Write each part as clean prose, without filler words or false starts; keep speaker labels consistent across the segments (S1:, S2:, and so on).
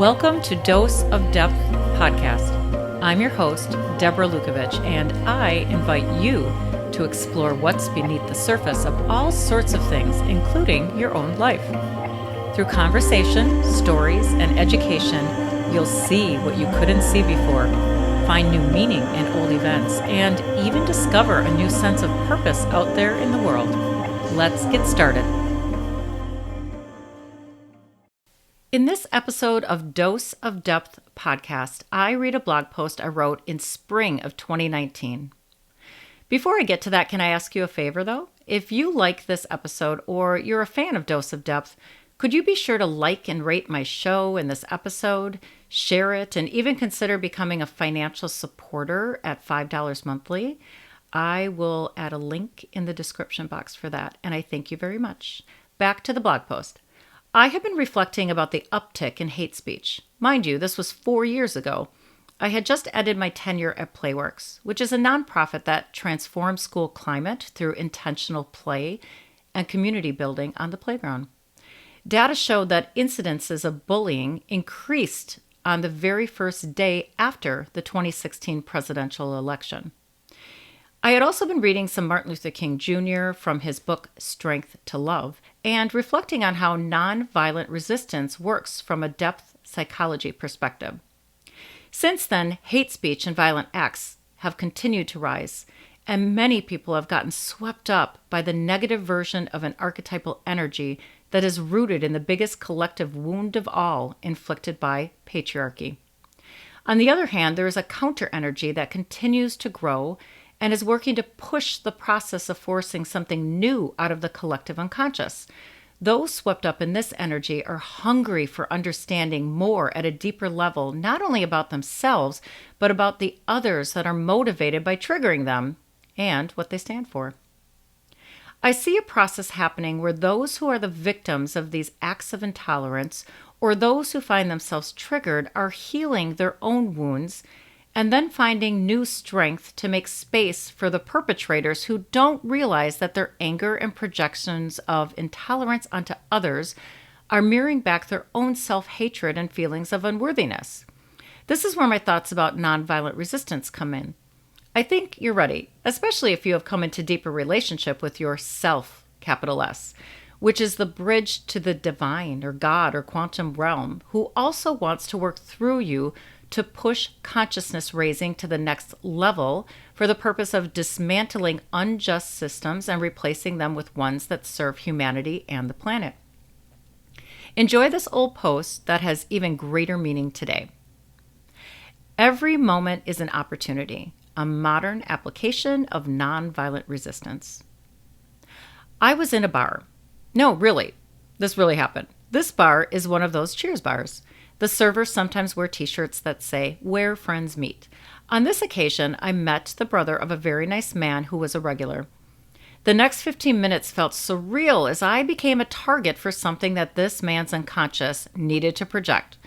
S1: Welcome to Dose of Depth podcast. I'm your host, Deborah Lukovich, and I invite you to explore what's beneath the surface of all sorts of things, including your own life. Through conversation, stories, and education, you'll see what you couldn't see before, find new meaning in old events, and even discover a new sense of purpose out there in the world. Let's get started. In this episode of Dose of Depth podcast, I read a blog post I wrote in spring of 2019. Before I get to that, can I ask you a favor, though? If you like this episode or you're a fan of Dose of Depth, could you be sure to like and rate my show and this episode, share it, and even consider becoming a financial supporter at $5 monthly? I will add a link in the description box for that, and I thank you very much. Back to the blog post. I have been reflecting about the uptick in hate speech. Mind you, this was 4 years ago. I had just ended my tenure at Playworks, which is a nonprofit that transforms school climate through intentional play and community building on the playground. Data showed that incidences of bullying increased on the very first day after the 2016 presidential election. I had also been reading some Martin Luther King Jr. from his book Strength to Love and reflecting on how nonviolent resistance works from a depth psychology perspective. Since then, hate speech and violent acts have continued to rise, and many people have gotten swept up by the negative version of an archetypal energy that is rooted in the biggest collective wound of all inflicted by patriarchy. On the other hand, there is a counter energy that continues to grow and is working to push the process of forcing something new out of the collective unconscious. Those swept up in this energy are hungry for understanding more at a deeper level, not only about themselves, but about the others that are motivated by triggering them and what they stand for. I see a process happening where those who are the victims of these acts of intolerance or those who find themselves triggered are healing their own wounds and then finding new strength to make space for the perpetrators who don't realize that their anger and projections of intolerance onto others are mirroring back their own self-hatred and feelings of unworthiness. This is where my thoughts about nonviolent resistance come in. I think you're ready, especially if you have come into deeper relationship with your self, capital S, which is the bridge to the divine or God or quantum realm, who also wants to work through you to push consciousness raising to the next level for the purpose of dismantling unjust systems and replacing them with ones that serve humanity and the planet. Enjoy this old post that has even greater meaning today. Every moment is an opportunity, a modern application of nonviolent resistance. I was in a bar. No, really, this really happened. This bar is one of those Cheers bars. The servers sometimes wear t-shirts that say, "Where friends meet." On this occasion, I met the brother of a very nice man who was a regular. The next 15 minutes felt surreal as I became a target for something that this man's unconscious needed to project.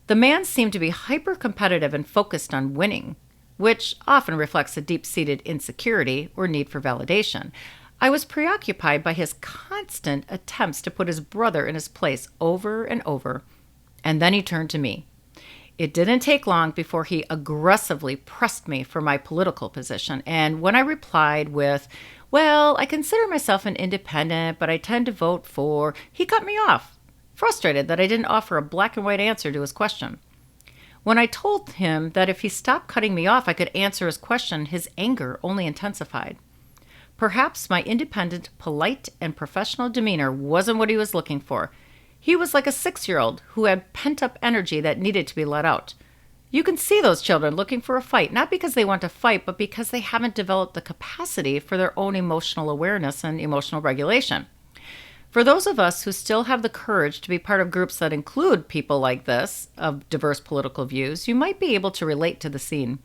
S1: The man seemed to be hyper-competitive and focused on winning, which often reflects a deep-seated insecurity or need for validation. I was preoccupied by his constant attempts to put his brother in his place over and over. And then he turned to me. It didn't take long before he aggressively pressed me for my political position. And when I replied with, "Well, I consider myself an independent, but I tend to vote for," he cut me off, frustrated that I didn't offer a black and white answer to his question. When I told him that if he stopped cutting me off, I could answer his question, his anger only intensified. Perhaps my independent, polite, and professional demeanor wasn't what he was looking for. He was like a 6-year-old who had pent-up energy that needed to be let out. You can see those children looking for a fight, not because they want to fight, but because they haven't developed the capacity for their own emotional awareness and emotional regulation. For those of us who still have the courage to be part of groups that include people like this, of diverse political views, you might be able to relate to the scene.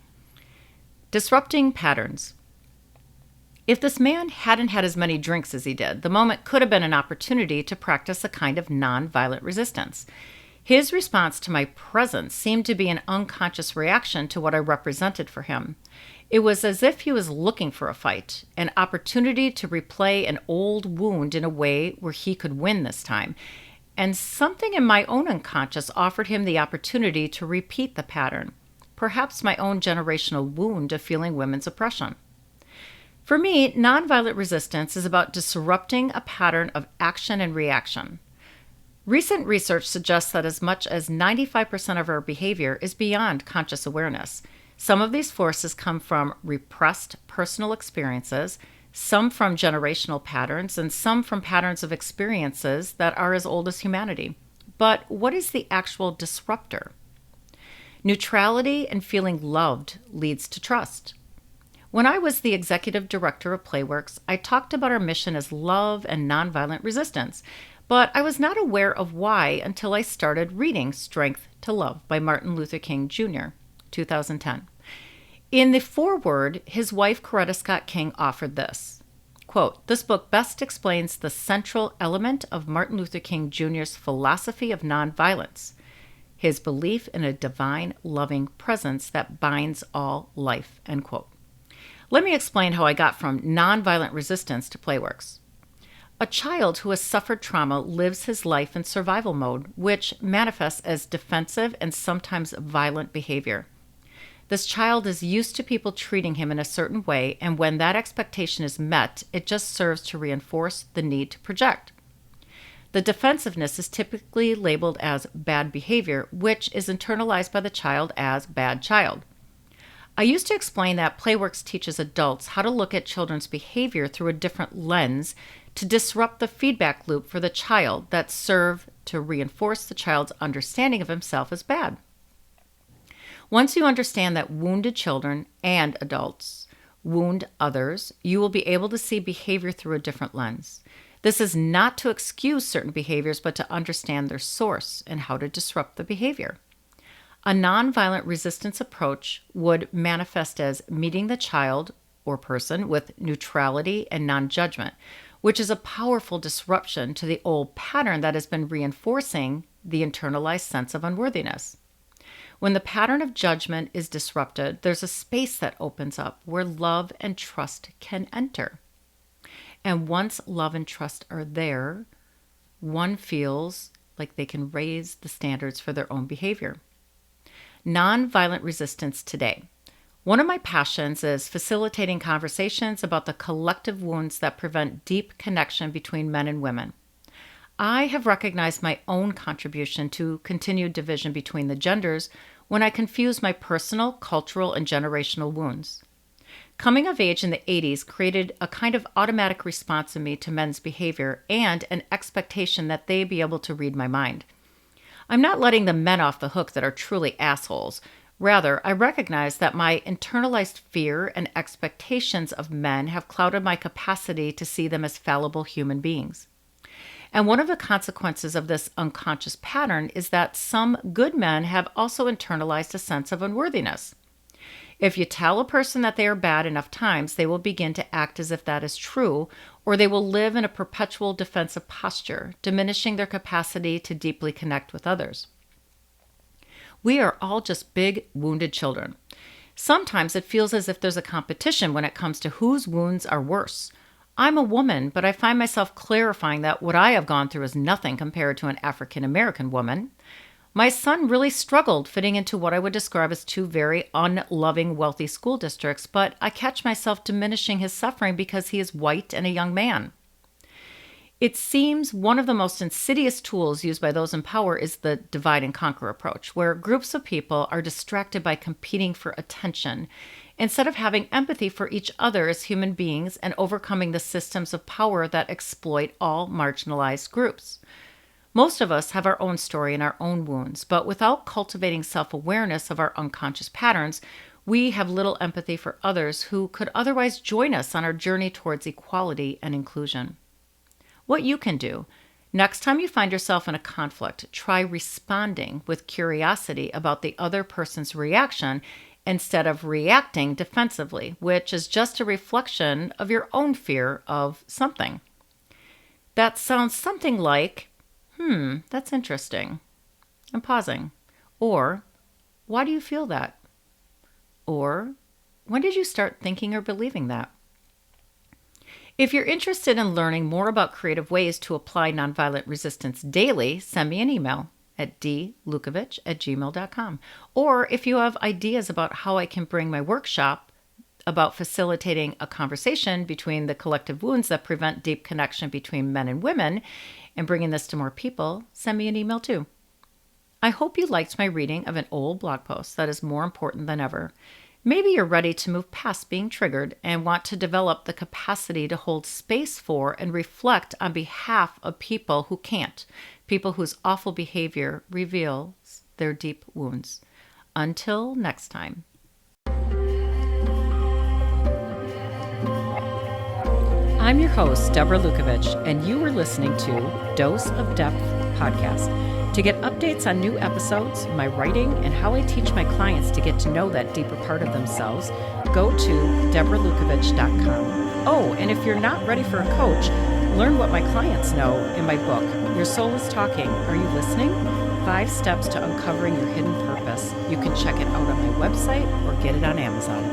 S1: Disrupting patterns. If this man hadn't had as many drinks as he did, the moment could have been an opportunity to practice a kind of nonviolent resistance. His response to my presence seemed to be an unconscious reaction to what I represented for him. It was as if he was looking for a fight, an opportunity to replay an old wound in a way where he could win this time. and something in my own unconscious offered him the opportunity to repeat the pattern, perhaps my own generational wound of feeling women's oppression. For me, nonviolent resistance is about disrupting a pattern of action and reaction. Recent research suggests that as much as 95% of our behavior is beyond conscious awareness. Some of these forces come from repressed personal experiences, some from generational patterns, and some from patterns of experiences that are as old as humanity. But what is the actual disruptor? Neutrality and feeling loved leads to trust. When I was the executive director of Playworks, I talked about our mission as love and nonviolent resistance, but I was not aware of why until I started reading Strength to Love by Martin Luther King Jr., 2010. In the foreword, his wife Coretta Scott King offered this, quote, "This book best explains the central element of Martin Luther King Jr.'s philosophy of nonviolence, his belief in a divine, loving presence that binds all life," end quote. Let me explain how I got from nonviolent resistance to Playworks. A child who has suffered trauma lives his life in survival mode, which manifests as defensive and sometimes violent behavior. This child is used to people treating him in a certain way, and when that expectation is met, it just serves to reinforce the need to project. The defensiveness is typically labeled as bad behavior, which is internalized by the child as bad child. I used to explain that Playworks teaches adults how to look at children's behavior through a different lens to disrupt the feedback loop for the child that serve to reinforce the child's understanding of himself as bad. Once you understand that wounded children and adults wound others, you will be able to see behavior through a different lens. This is not to excuse certain behaviors, but to understand their source and how to disrupt the behavior. A nonviolent resistance approach would manifest as meeting the child or person with neutrality and non-judgment, which is a powerful disruption to the old pattern that has been reinforcing the internalized sense of unworthiness. When the pattern of judgment is disrupted, there's a space that opens up where love and trust can enter. And once love and trust are there, one feels like they can raise the standards for their own behavior. Nonviolent resistance today. One of my passions is facilitating conversations about the collective wounds that prevent deep connection between men and women. I have recognized my own contribution to continued division between the genders when I confuse my personal, cultural, and generational wounds. Coming of age in the 80s created a kind of automatic response in me to men's behavior and an expectation that they be able to read my mind. I'm not letting the men off the hook that are truly assholes. Rather, I recognize that my internalized fear and expectations of men have clouded my capacity to see them as fallible human beings. And one of the consequences of this unconscious pattern is that some good men have also internalized a sense of unworthiness. If you tell a person that they are bad enough times, they will begin to act as if that is true, or they will live in a perpetual defensive posture, diminishing their capacity to deeply connect with others. We are all just big, wounded children. Sometimes it feels as if there's a competition when it comes to whose wounds are worse. I'm a woman, but I find myself clarifying that what I have gone through is nothing compared to an African American woman. My son really struggled fitting into what I would describe as two very unloving, wealthy school districts, but I catch myself diminishing his suffering because he is white and a young man. It seems one of the most insidious tools used by those in power is the divide and conquer approach, where groups of people are distracted by competing for attention, instead of having empathy for each other as human beings and overcoming the systems of power that exploit all marginalized groups. Most of us have our own story and our own wounds, but without cultivating self-awareness of our unconscious patterns, we have little empathy for others who could otherwise join us on our journey towards equality and inclusion. What you can do: next time you find yourself in a conflict, try responding with curiosity about the other person's reaction instead of reacting defensively, which is just a reflection of your own fear of something. That sounds something like, that's interesting. I'm pausing. Or, why do you feel that? Or, when did you start thinking or believing that? If you're interested in learning more about creative ways to apply nonviolent resistance daily, send me an email at dlukovich@gmail.com. Or if you have ideas about how I can bring my workshop about facilitating a conversation between the collective wounds that prevent deep connection between men and women and bringing this to more people, send me an email too. I hope you liked my reading of an old blog post that is more important than ever. Maybe you're ready to move past being triggered and want to develop the capacity to hold space for and reflect on behalf of people who can't, people whose awful behavior reveals their deep wounds. Until next time. I'm your host, Deborah Lukovich, and you are listening to Dose of Depth podcast. To get updates on new episodes, my writing, and how I teach my clients to get to know that deeper part of themselves, go to deborahlukovich.com. Oh, and if you're not ready for a coach, learn what my clients know in my book, Your Soul is Talking. Are you listening? 5 Steps to Uncovering Your Hidden Purpose. You can check it out on my website or get it on Amazon.